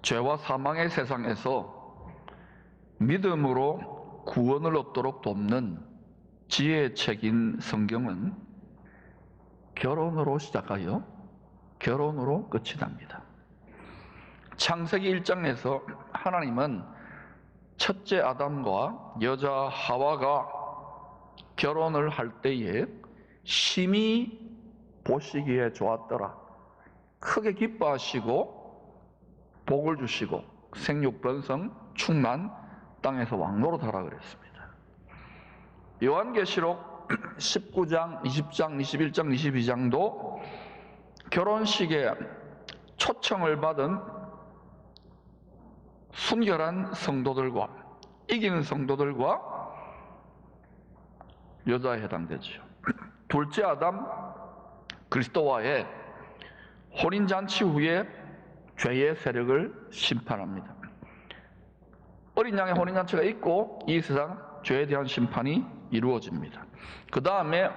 죄와 사망의 세상에서 믿음으로 구원을 얻도록 돕는 지혜의 책인 성경은 결혼으로 시작하여 결혼으로 끝이 납니다. 창세기 1장에서 하나님은 첫째 아담과 여자 하와가 결혼을 할 때에 심히 보시기에 좋았더라. 크게 기뻐하시고 복을 주시고 생육번성 충만 땅에서 왕노릇하라 그랬습니다. 요한계시록 19장, 20장, 21장, 22장도 결혼식에 초청을 받은 순결한 성도들과 이기는 성도들과 여자에 해당되죠. 둘째 아담 그리스도와의 혼인잔치 후에 죄의 세력을 심판합니다. 어린 양의 혼인잔치가 있고 이 세상 죄에 대한 심판이 이루어집니다. 그 다음에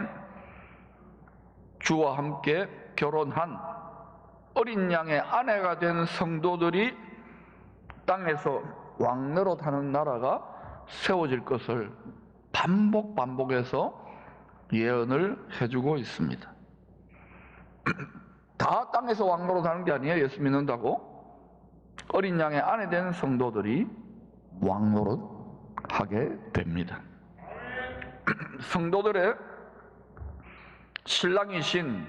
주와 함께 결혼한 어린 양의 아내가 된 성도들이 땅에서 왕노릇하는 나라가 세워질 것을 반복해서 예언을 해주고 있습니다. 다 땅에서 왕노릇하는 게 아니에요. 예수 믿는다고 어린 양의 아내 된 성도들이 왕노릇하게 됩니다. 성도들의 신랑이신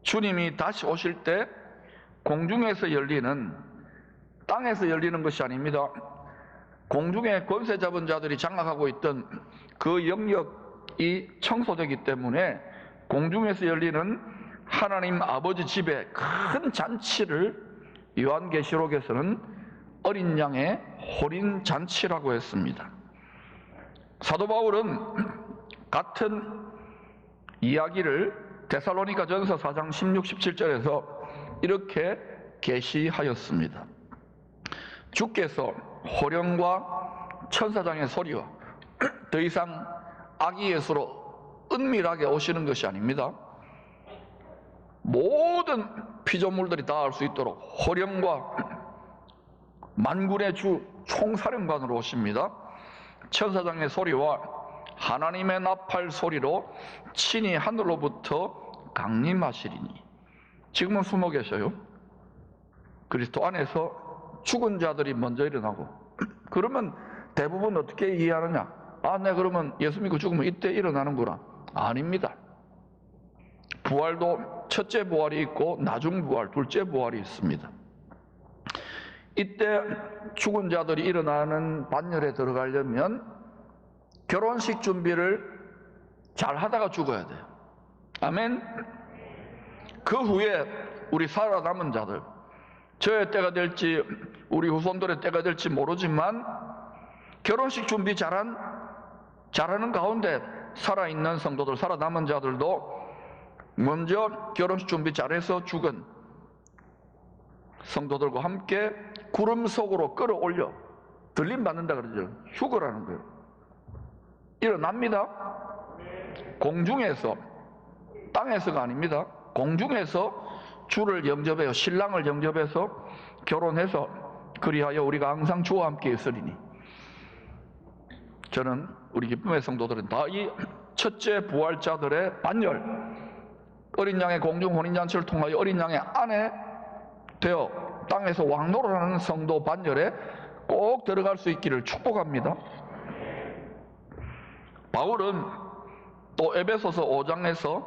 주님이 다시 오실 때 공중에서 열리는, 땅에서 열리는 것이 아닙니다. 공중에 권세 잡은 자들이 장악하고 있던 그 영역이 청소되기 때문에 공중에서 열리는 하나님 아버지 집에 큰 잔치를 요한계시록에서는 어린 양의 혼인 잔치라고 했습니다. 사도 바울은 같은 이야기를 데살로니가전서 4장 16, 17절에서 이렇게 계시하였습니다. 주께서 호령과 천사장의 소리와 더 이상 아기 예수로 은밀하게 오시는 것이 아닙니다. 모든 피조물들이 다 알 수 있도록 호령과 만군의 주 총사령관으로 오십니다. 천사장의 소리와 하나님의 나팔 소리로 친히 하늘로부터 강림하시리니. 지금은 숨어 계셔요. 그리스도 안에서 죽은 자들이 먼저 일어나고. 그러면 대부분 어떻게 이해하느냐? 네, 그러면 예수 믿고 죽으면 이때 일어나는구나. 아닙니다. 부활도 첫째 부활이 있고 나중 부활, 둘째 부활이 있습니다. 이때 죽은 자들이 일어나는 반열에 들어가려면 결혼식 준비를 잘 하다가 죽어야 돼요. 아멘. 그 후에 우리 살아남은 자들, 저의 때가 될지 우리 후손들의 때가 될지 모르지만 결혼식 준비 잘하는 가운데 살아있는 성도들, 살아남은 자들도 먼저 결혼식 준비 잘해서 죽은 성도들과 함께 구름 속으로 끌어올려 들림 받는다 그러죠. 휴거라는 거예요. 일어납니다. 공중에서, 땅에서가 아닙니다. 공중에서 주를 영접해요. 신랑을 영접해서 결혼해서 그리하여 우리가 항상 주와 함께 있으리니. 저는 우리 기쁨의 성도들은 다 이 첫째 부활자들의 반열, 어린 양의 공중 혼인잔치를 통하여 어린 양의 아내 되어 땅에서 왕노릇하는 성도 반열에 꼭 들어갈 수 있기를 축복합니다. 바울은 또 에베소서 5장에서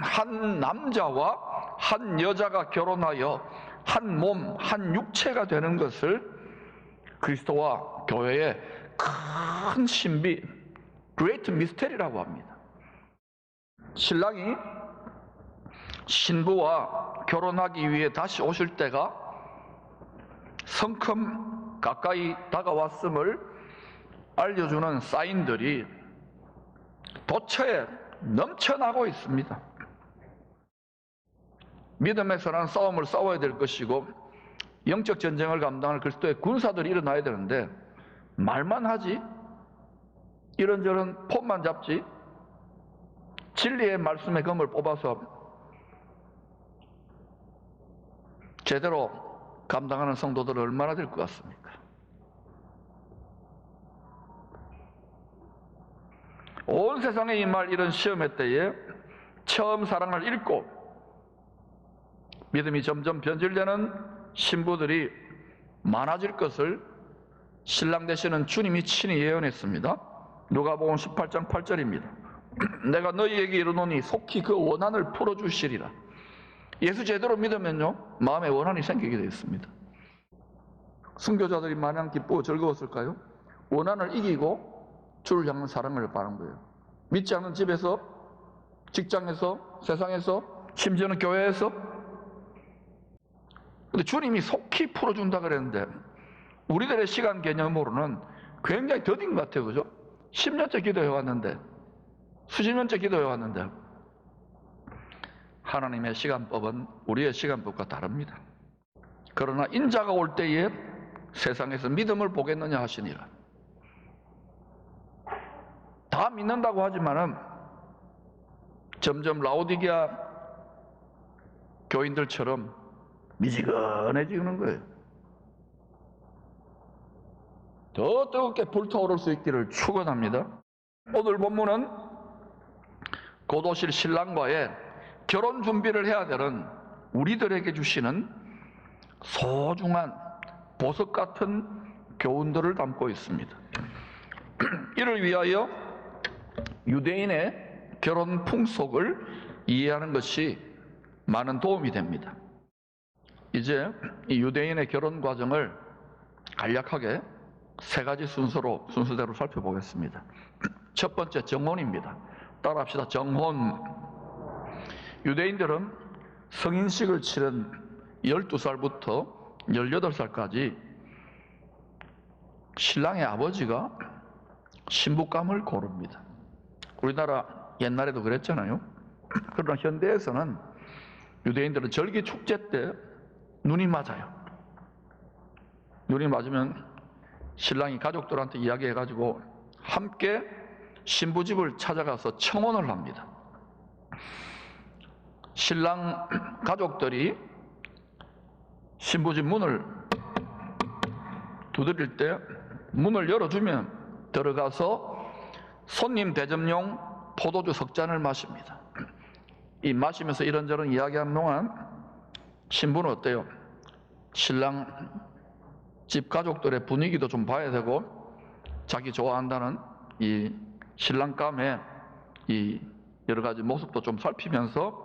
한 남자와 한 여자가 결혼하여 한 몸, 한 육체가 되는 것을 그리스도와 교회의 큰 신비, great mystery라고 합니다. 신랑이 신부와 결혼하기 위해 다시 오실 때가 성큼 가까이 다가왔음을 알려주는 사인들이 도처에 넘쳐나고 있습니다. 믿음의 선한 싸움을 싸워야 될 것이고 영적 전쟁을 감당할 그리스도의 군사들이 일어나야 되는데 말만 하지, 이런저런 폼만 잡지, 진리의 말씀의 검을 뽑아서 제대로 감당하는 성도들 얼마나 될 것 같습니까? 온 세상에 임할 이런 시험의 때에 처음 사랑을 잃고 믿음이 점점 변질되는 신부들이 많아질 것을 신랑 되시는 주님이 친히 예언했습니다. 누가복음 18장 8절입니다. 내가 너희에게 이르노니 속히 그 원한을 풀어주시리라. 예수 제대로 믿으면요, 마음에 원한이 생기게 되어 있습니다. 순교자들이 마냥 기쁘고 즐거웠을까요? 원한을 이기고 주를 향한 사랑을 바란 거예요. 믿지 않는 집에서, 직장에서, 세상에서, 심지어는 교회에서. 근데 주님이 속히 풀어준다 그랬는데 우리들의 시간 개념으로는 굉장히 더딘 것 같아요. 그죠? 10년째 기도해왔는데, 수십 년째 기도해왔는데 하나님의 시간법은 우리의 시간법과 다릅니다. 그러나 인자가 올 때에 세상에서 믿음을 보겠느냐 하시니라. 다 믿는다고 하지만은 점점 라오디게아 교인들처럼 미지근해지는 거예요. 더 뜨겁게 불타오를 수 있기를 축원합니다. 오늘 본문은 곧 오실 신랑과의 결혼 준비를 해야 되는 우리들에게 주시는 소중한 보석 같은 교훈들을 담고 있습니다. 이를 위하여 유대인의 결혼 풍속을 이해하는 것이 많은 도움이 됩니다. 이제 이 유대인의 결혼 과정을 간략하게 세 가지 순서대로 살펴보겠습니다. 첫 번째, 정혼입니다. 따라합시다. 정혼. 유대인들은 성인식을 치른 12살부터 18살까지 신랑의 아버지가 신부감을 고릅니다. 우리나라 옛날에도 그랬잖아요. 그러나 현대에서는 유대인들은 절기 축제 때 눈이 맞아요. 눈이 맞으면 신랑이 가족들한테 이야기해가지고 함께 신부집을 찾아가서 청혼을 합니다. 신랑 가족들이 신부집 문을 두드릴 때 문을 열어주면 들어가서 손님 대접용 포도주 석 잔을 마십니다. 이 마시면서 이런저런 이야기하는 동안 신부는 어때요? 신랑 집 가족들의 분위기도 좀 봐야 되고 자기 좋아한다는 이 신랑감의 이 여러 가지 모습도 좀 살피면서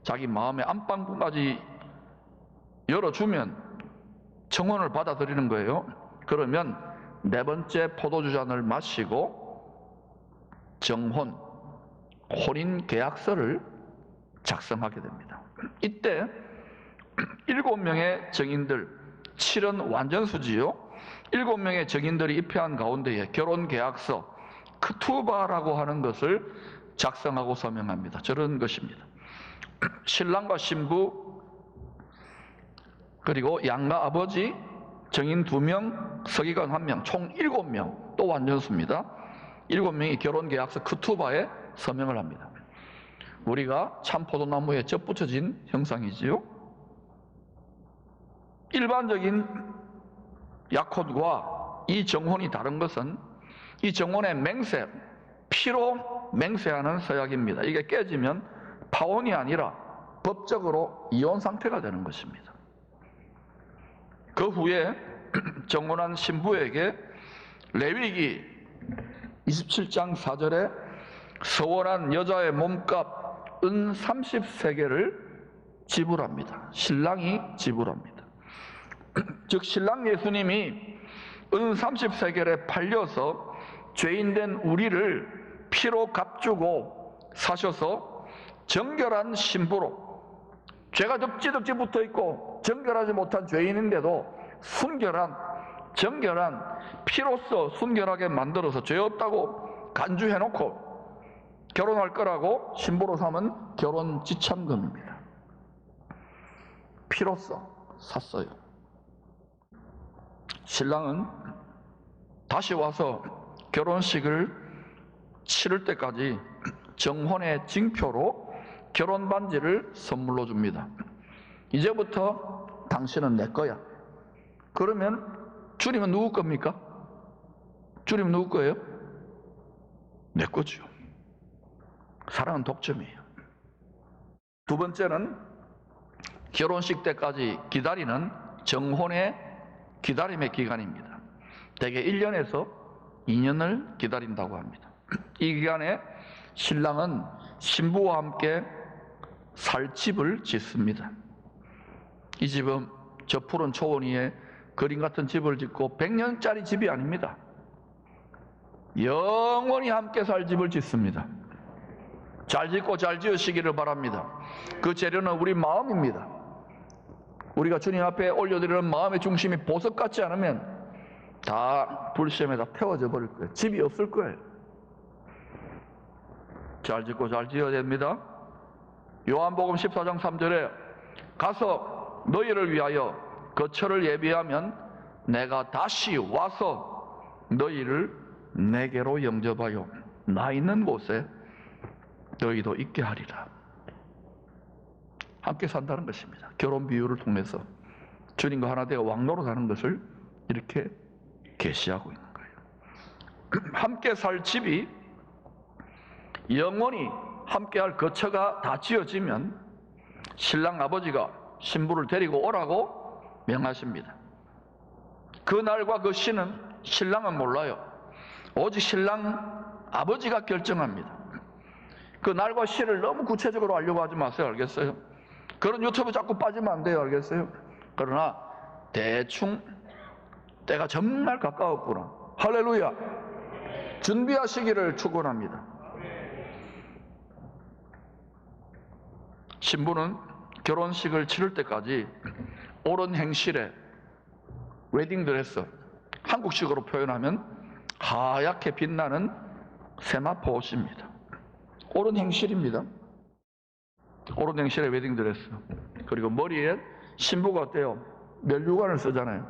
자기 마음의 안방까지 열어주면 청혼을 받아들이는 거예요. 그러면 네 번째 포도주 잔을 마시고 정혼, 혼인 계약서를 작성하게 됩니다. 이때 7명의 증인들, 7은 완전수지요. 7명의 증인들이 입회한 가운데에 결혼 계약서, 크투바라고 하는 것을 작성하고 서명합니다. 저런 것입니다. 신랑과 신부, 그리고 양가 아버지, 증인 2명, 서기관 1명, 총 7명, 또 완전수입니다. 7명이 결혼 계약서 크투바에 서명을 합니다. 우리가 참포도나무에 젖붙여진 형상이지요. 일반적인 약혼과 이 정혼이 다른 것은 이 정혼의 맹세, 피로 맹세하는 서약입니다. 이게 깨지면 파혼이 아니라 법적으로 이혼 상태가 되는 것입니다. 그 후에 정혼한 신부에게 레위기 27장 4절에 서원한 여자의 몸값 은 30세겔을 지불합니다. 신랑이 지불합니다. 즉 신랑 예수님이 은 30세겔에 팔려서 죄인된 우리를 피로 값주고 사셔서 정결한 신부로, 죄가 덕지덕지 붙어있고 정결하지 못한 죄인인데도 순결한, 정결한, 피로써 순결하게 만들어서 죄 없다고 간주해놓고 결혼할 거라고 신부로 삼은 결혼 지참금입니다. 피로써 샀어요. 신랑은 다시 와서 결혼식을 치를 때까지 정혼의 징표로 결혼 반지를 선물로 줍니다. 이제부터 당신은 내 거야. 그러면 주님은 누구 겁니까? 주님은 누구 거예요? 내 거죠. 사랑은 독점이에요. 두 번째는 결혼식 때까지 기다리는 정혼의 기다림의 기간입니다. 대개 1년에서 2년을 기다린다고 합니다. 이 기간에 신랑은 신부와 함께 살 집을 짓습니다. 이 집은 저 푸른 초원 위에 그림 같은 집을 짓고 100년짜리 집이 아닙니다. 영원히 함께 살 집을 짓습니다. 잘 짓고 잘 지으시기를 바랍니다. 그 재료는 우리 마음입니다. 우리가 주님 앞에 올려드리는 마음의 중심이 보석 같지 않으면 다 불시험에다 태워져 버릴 거예요. 집이 없을 거예요. 잘 짓고 잘 지어야 됩니다. 요한복음 14장 3절에 가서 너희를 위하여 거처를 예비하면 내가 다시 와서 너희를 내게로 영접하여 나 있는 곳에 너희도 있게 하리라. 함께 산다는 것입니다. 결혼 비유를 통해서 주님과 하나 되어 왕노릇하는 것을 이렇게 계시하고 있는 거예요. 함께 살 집이 영원히 함께할 거처가 다 지어지면 신랑 아버지가 신부를 데리고 오라고 명하십니다. 그 날과 그 시는 신랑은 몰라요. 오직 신랑 아버지가 결정합니다. 그 날과 시를 너무 구체적으로 알려고 하지 마세요. 알겠어요? 그런 유튜브 자꾸 빠지면 안 돼요. 알겠어요? 그러나 대충 때가 정말 가까웠구나. 할렐루야. 준비하시기를 축원합니다. 신부는 결혼식을 치를 때까지 옳은 행실에 웨딩드레스, 한국식으로 표현하면 하얗게 빛나는 세마포 옷입니다. 옳은 행실입니다. 옳은 행실의 웨딩드레스. 그리고 머리에 신부가 어때요? 면류관을 쓰잖아요.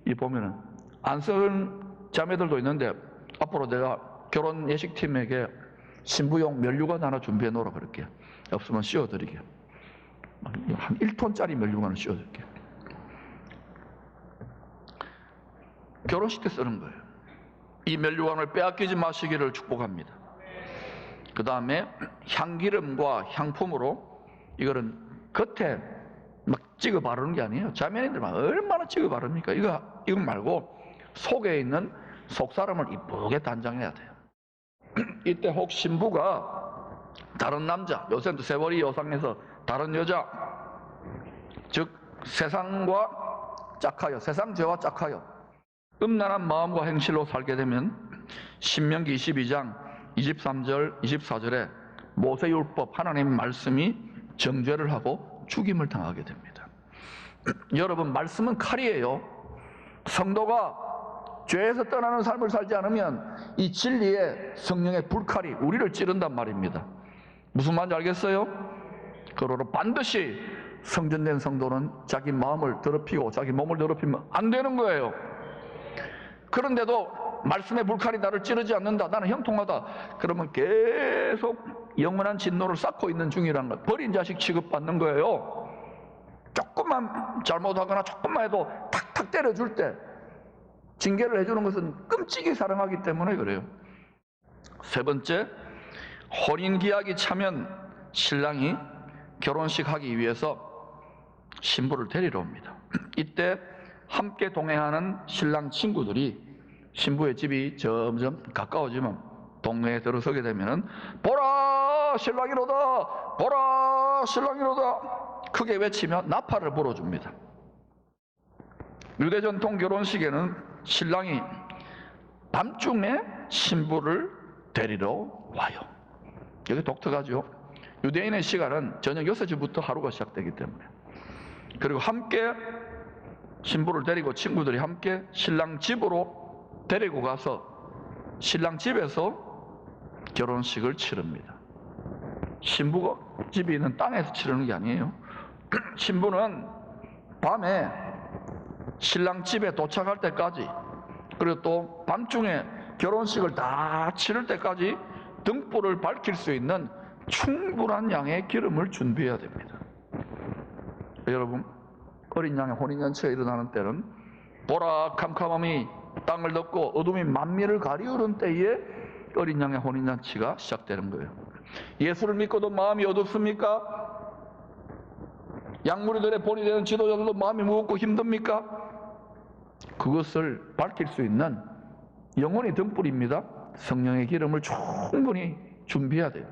이 보면은 안 쓰는 자매들도 있는데 앞으로 내가 결혼 예식팀에게 신부용 면류관 하나 준비해 놓으라 그럴게요. 없으면 씌워드리게요. 한 1톤짜리 면류관을 씌워드릴게요. 결혼식 때 쓰는 거예요. 이 면류관을 빼앗기지 마시기를 축복합니다. 그 다음에 향기름과 향품으로 이거는 겉에 막 찍어 바르는 게 아니에요. 자매님들만 얼마나 찍어 바릅니까? 이거 말고 속에 있는 속사람을 이쁘게 단장해야 돼요. 이때 혹 신부가 다른 남자, 요새는 세월이 여상에서 다른 여자, 즉 세상과 짝하여, 세상 죄와 짝하여 음란한 마음과 행실로 살게 되면 신명기 22장 23절, 24절에 모세율법 하나님의 말씀이 정죄를 하고 죽임을 당하게 됩니다. 여러분, 말씀은 칼이에요. 성도가 죄에서 떠나는 삶을 살지 않으면 이 진리의 성령의 불칼이 우리를 찌른단 말입니다. 무슨 말인지 알겠어요? 그러므로 반드시 성전된 성도는 자기 마음을 더럽히고 자기 몸을 더럽히면 안 되는 거예요. 그런데도 말씀의 불칼이 나를 찌르지 않는다, 나는 형통하다, 그러면 계속 영원한 진노를 쌓고 있는 중이라는 것, 버린 자식 취급받는 거예요. 조금만 잘못하거나 조금만 해도 탁탁 때려줄 때 징계를 해주는 것은 끔찍이 사랑하기 때문에 그래요. 세 번째, 혼인기약이 차면 신랑이 결혼식 하기 위해서 신부를 데리러 옵니다. 이때 함께 동행하는 신랑 친구들이 신부의 집이 점점 가까워지면 동네에 들어서게 되면은 보라 신랑이로다, 보라 신랑이로다 크게 외치며 나팔을 불어줍니다. 유대 전통 결혼식에는 신랑이 밤중에 신부를 데리러 와요. 여기 독특하죠. 유대인의 시간은 저녁 6시부터 하루가 시작되기 때문에. 그리고 함께 신부를 데리고 친구들이 함께 신랑 집으로 데리고 가서 신랑 집에서 결혼식을 치릅니다. 신부가 집이 있는 땅에서 치르는 게 아니에요. 신부는 밤에 신랑 집에 도착할 때까지, 그리고 또 밤중에 결혼식을 다 치를 때까지 등불을 밝힐 수 있는 충분한 양의 기름을 준비해야 됩니다. 여러분, 어린 양의 혼인잔치가 일어나는 때는 보라 캄캄함이 땅을 덮고 어둠이 만민을 가리우는 때에 어린 양의 혼인잔치가 시작되는 거예요. 예수를 믿고도 마음이 어둡습니까? 양무리들의 본이 되는 지도자들도 마음이 무겁고 힘듭니까? 그것을 밝힐 수 있는 영혼이 등불입니다. 성령의 기름을 충분히 준비해야 돼요.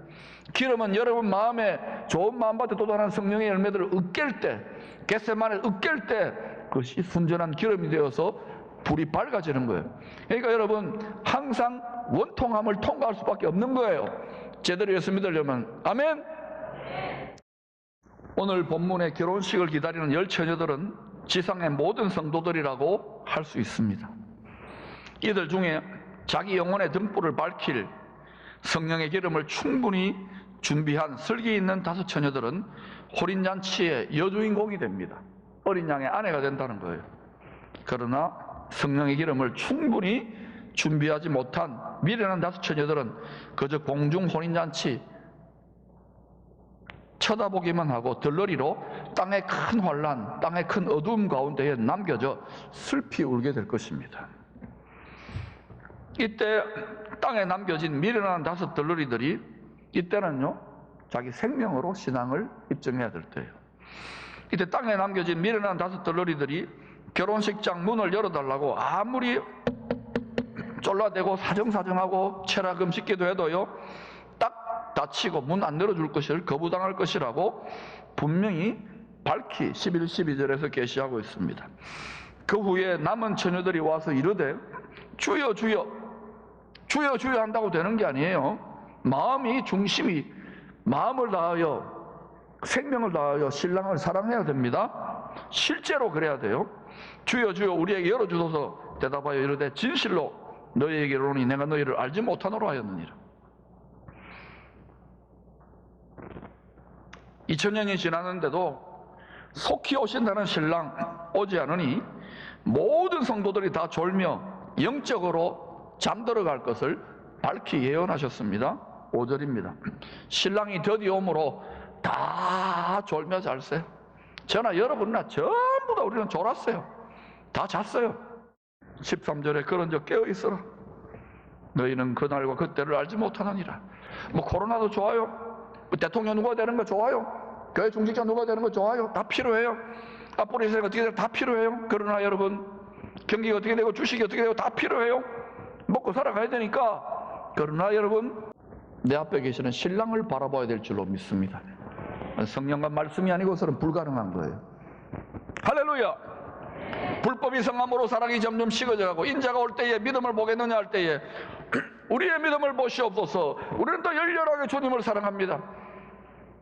기름은 여러분 마음에 좋은 마음밭에 돋아난 성령의 열매들을 으깰 때, 겟세마네를 으깰 때 그것이 순전한 기름이 되어서 불이 밝아지는 거예요. 그러니까 여러분 항상 원통함을 통과할 수밖에 없는 거예요. 제대로 예수 믿으려면. 아멘. 오늘 본문의 결혼식을 기다리는 열 처녀들은 지상의 모든 성도들이라고 할 수 있습니다. 이들 중에 자기 영혼의 등불을 밝힐 성령의 기름을 충분히 준비한 슬기 있는 5 처녀들은 혼인잔치의 여주인공이 됩니다. 어린 양의 아내가 된다는 거예요. 그러나 성령의 기름을 충분히 준비하지 못한 미련한 5 처녀들은 그저 공중 혼인잔치 쳐다보기만 하고 들러리로 땅의 큰 환란, 땅의 큰 어두움 가운데에 남겨져 슬피 울게 될 것입니다. 이때 땅에 남겨진 미련한 5 들러리들이 이때는요 자기 생명으로 신앙을 입증해야 될 때예요. 이때 땅에 남겨진 미련한 5 들러리들이 결혼식장 문을 열어달라고 아무리 쫄라대고 사정사정하고 체라금식 기도해도요 딱 닫히고 문 안 열어줄 것을 거부당할 것이라고 분명히 밝히 11, 12절에서 계시하고 있습니다. 그 후에 남은 처녀들이 와서 이르되 주여 주여 주여 주여 한다고 되는 게 아니에요. 마음이 중심이 마음을 다하여 생명을 다하여 신랑을 사랑해야 됩니다. 실제로 그래야 돼요. 주여 주여 우리에게 열어주소서 대답하여 이르되 진실로 너희에게 이르노니 내가 너희를 알지 못하노라 하였느니라. 2000년이 지났는데도 속히 오신다는 신랑 오지 않으니 모든 성도들이 다 졸며 영적으로 잠들어 갈 것을 밝히 예언하셨습니다. 5절입니다. 신랑이 드디어 오므로 다 졸며 잘세요. 저나 여러분나 전부 다 우리는 졸았어요. 다 잤어요. 13절에 그런즉 깨어 있어라. 너희는 그날과 그때를 알지 못하느니라. 뭐 코로나도 좋아요. 대통령 누가 되는 거 좋아요. 교회 중직자 누가 되는 거 좋아요. 다 필요해요. 앞으로 이 세상 어떻게 되고 다 필요해요. 그러나 여러분 경기가 어떻게 되고 주식이 어떻게 되고 다 필요해요. 먹고 살아가야 되니까. 그러나 여러분 내 앞에 계시는 신랑을 바라봐야 될 줄로 믿습니다. 성령과 말씀이 아니고서는 불가능한 거예요. 할렐루야. 불법이 성함으로 사랑이 점점 식어져가고 인자가 올 때에 믿음을 보겠느냐 할 때에 우리의 믿음을 보시옵소서. 우리는 더 열렬하게 주님을 사랑합니다.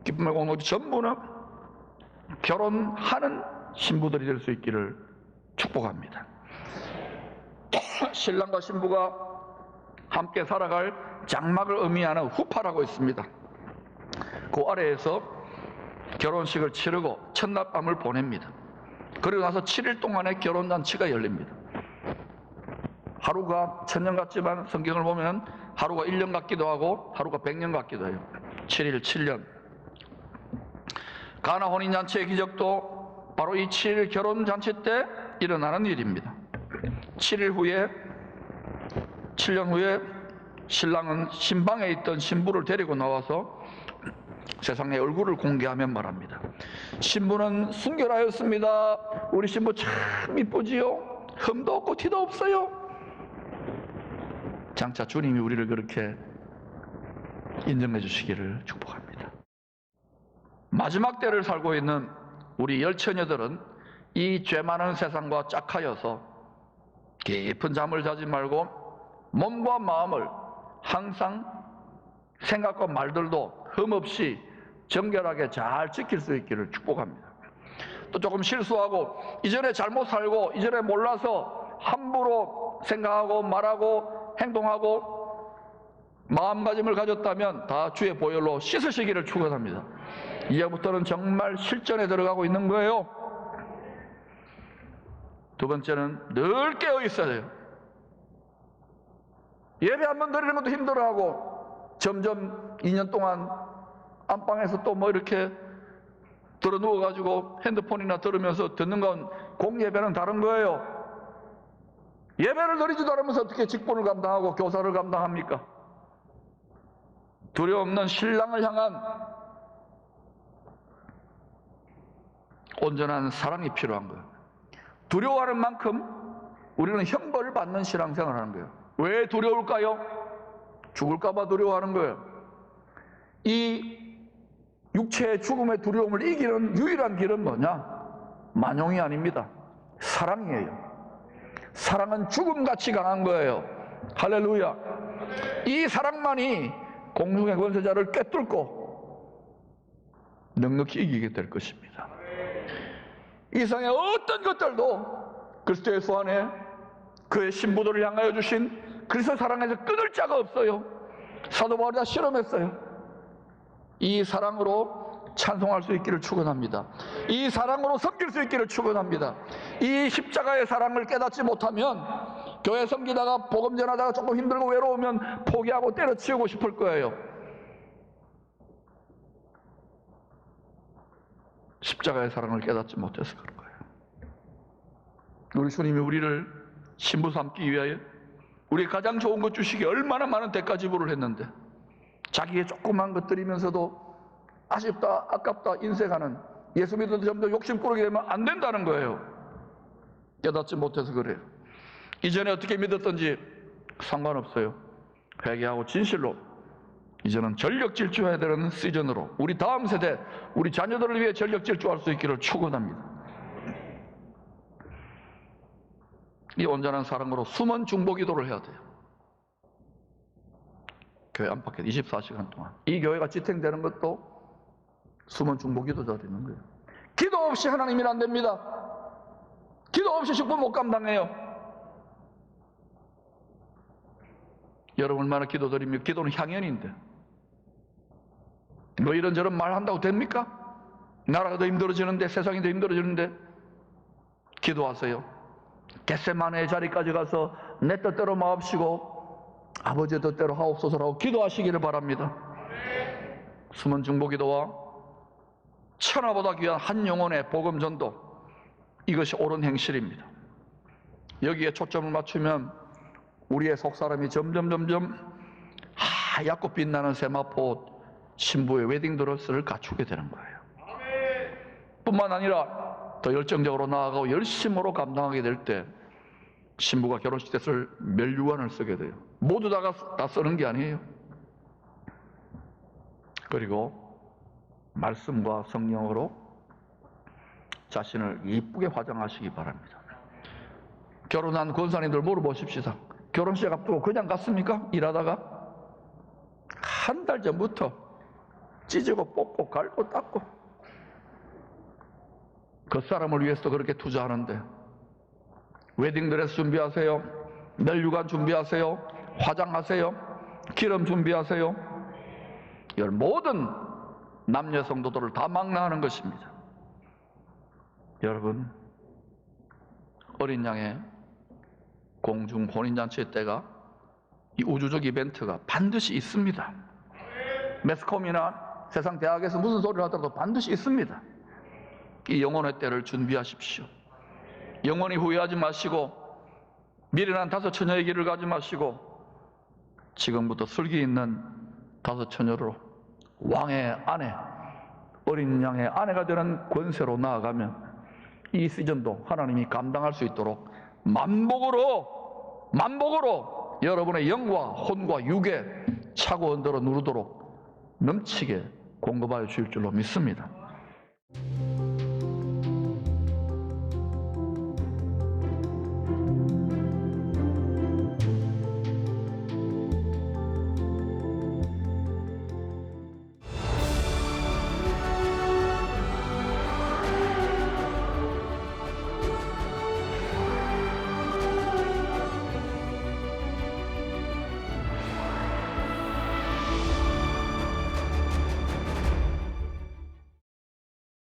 기쁨의 공동체 전부는 결혼하는 신부들이 될 수 있기를 축복합니다. 신랑과 신부가 함께 살아갈 장막을 의미하는 후파라고 있습니다. 그 아래에서 결혼식을 치르고 첫날밤을 보냅니다. 그리고 나서 7일 동안의 결혼잔치가 열립니다. 하루가 1000년 같지만 성경을 보면 하루가 1년 같기도 하고 하루가 100년 같기도 해요. 7일 7년. 가나 혼인잔치의 기적도 바로 이 7일 결혼잔치 때 일어나는 일입니다. 7일 후에 7년 후에 신랑은 신방에 있던 신부를 데리고 나와서 세상에 얼굴을 공개하며 말합니다. 신부는 순결하였습니다. 우리 신부 참 이쁘지요. 흠도 없고 티도 없어요. 장차 주님이 우리를 그렇게 인정해 주시기를 축복합니다. 마지막 때를 살고 있는 우리 열처녀들은 이 죄 많은 세상과 짝하여서 깊은 잠을 자지 말고 몸과 마음을 항상 생각과 말들도 흠없이 정결하게 잘 지킬 수 있기를 축복합니다. 또 조금 실수하고 이전에 잘못 살고 이전에 몰라서 함부로 생각하고 말하고 행동하고 마음가짐을 가졌다면 다 주의 보혈로 씻으시기를 축원합니다. 이제부터는 정말 실전에 들어가고 있는 거예요. 두 번째는 늘 깨어 있어야 돼요. 예배 한번 드리는 것도 힘들어하고 점점 2년 동안 안방에서 또 뭐 이렇게 들어 누워가지고 핸드폰이나 들으면서 듣는 건 공예배는 다른 거예요. 예배를 드리지도 않으면서 어떻게 직분을 감당하고 교사를 감당합니까? 두려움 없는 신랑을 향한 온전한 사랑이 필요한 거예요. 두려워하는 만큼 우리는 형벌을 받는 신앙생활을 하는 거예요. 왜 두려울까요? 죽을까 봐 두려워하는 거예요. 이 육체의 죽음의 두려움을 이기는 유일한 길은 뭐냐? 만용이 아닙니다. 사랑이에요. 사랑은 죽음같이 강한 거예요. 할렐루야. 이 사랑만이 공중의 권세자를 꿰뚫고 넉넉히 이기게 될 것입니다. 이 세상의 어떤 것들도 그리스도 예수 안에 그의 신부들을 향하여 주신 그리스도 사랑에서 끊을 자가 없어요. 사도 바울이 다 실험했어요. 이 사랑으로 찬송할 수 있기를 축원합니다. 이 사랑으로 섬길 수 있기를 축원합니다. 이 십자가의 사랑을 깨닫지 못하면 교회 섬기다가 복음 전하다가 조금 힘들고 외로우면 포기하고 때려치우고 싶을 거예요. 십자가의 사랑을 깨닫지 못해서 그런 거예요. 우리 주님이 우리를 신부 삼기 위하여 우리 가장 좋은 것 주시기 얼마나 많은 대가 지불을 했는데 자기의 조그만 것들이면서도 아쉽다, 아깝다 인색하는 예수 믿어도 점점 욕심 꾸르게 되면 안 된다는 거예요. 깨닫지 못해서 그래요. 이전에 어떻게 믿었던지 상관없어요. 회개하고 진실로 이제는 전력 질주해야 되는 시즌으로 우리 다음 세대, 우리 자녀들을 위해 전력 질주할 수 있기를 축원합니다. 이 온전한 사랑으로 숨은 중보 기도를 해야 돼요. 교회 안팎에 24시간 동안. 이 교회가 지탱되는 것도 숨은 중보 기도 드리는 거예요. 기도 없이 하나님이 안 됩니다. 기도 없이 식분 못 감당해요. 여러분 얼마나 기도 드리면 기도는 향연인데 뭐 이런저런 말 한다고 됩니까? 나라가 더 힘들어지는데 세상이 더 힘들어지는데 기도하세요. 겟세마네의 자리까지 가서 내 뜻대로 마옵시고 아버지의 뜻대로 하옵소서라고 기도하시기를 바랍니다. 숨은 중보기도와 천하보다 귀한 한 영혼의 복음 전도, 이것이 옳은 행실입니다. 여기에 초점을 맞추면 우리의 속사람이 점점 하얗고 빛나는 세마포 신부의 웨딩드레스를 갖추게 되는 거예요. 뿐만 아니라 더 열정적으로 나아가고 열심으로 감당하게 될 때 신부가 결혼식 때 쓸 멸류관을 쓰게 돼요. 모두 다 쓰는 게 아니에요. 그리고 말씀과 성령으로 자신을 이쁘게 화장하시기 바랍니다. 결혼한 권사님들 물어보십시다. 결혼식 앞두고 그냥 갔습니까? 일하다가 한 달 전부터 찢고 뽑고 갈고 닦고 그 사람을 위해서 그렇게 투자하는데 웨딩드레스 준비하세요. 멸류관 준비하세요. 화장하세요. 기름 준비하세요. 이 모든 남녀 성도들을 다 망라하는 것입니다. 여러분, 어린 양의 공중 혼인잔치의 때가 이 우주적 이벤트가 반드시 있습니다. 매스컴이나 세상 대학에서 무슨 소리를 하더라도 반드시 있습니다. 이 영혼의 때를 준비하십시오. 영원히 후회하지 마시고 미련한 다섯 처녀의 길을 가지 마시고 지금부터 슬기 있는 다섯 처녀로 왕의 아내, 어린 양의 아내가 되는 권세로 나아가면 이 시즌도 하나님이 감당할 수 있도록 만복으로 여러분의 영과 혼과 육에 차고 언더러 누르도록 넘치게 공급하여 주실 줄로 믿습니다.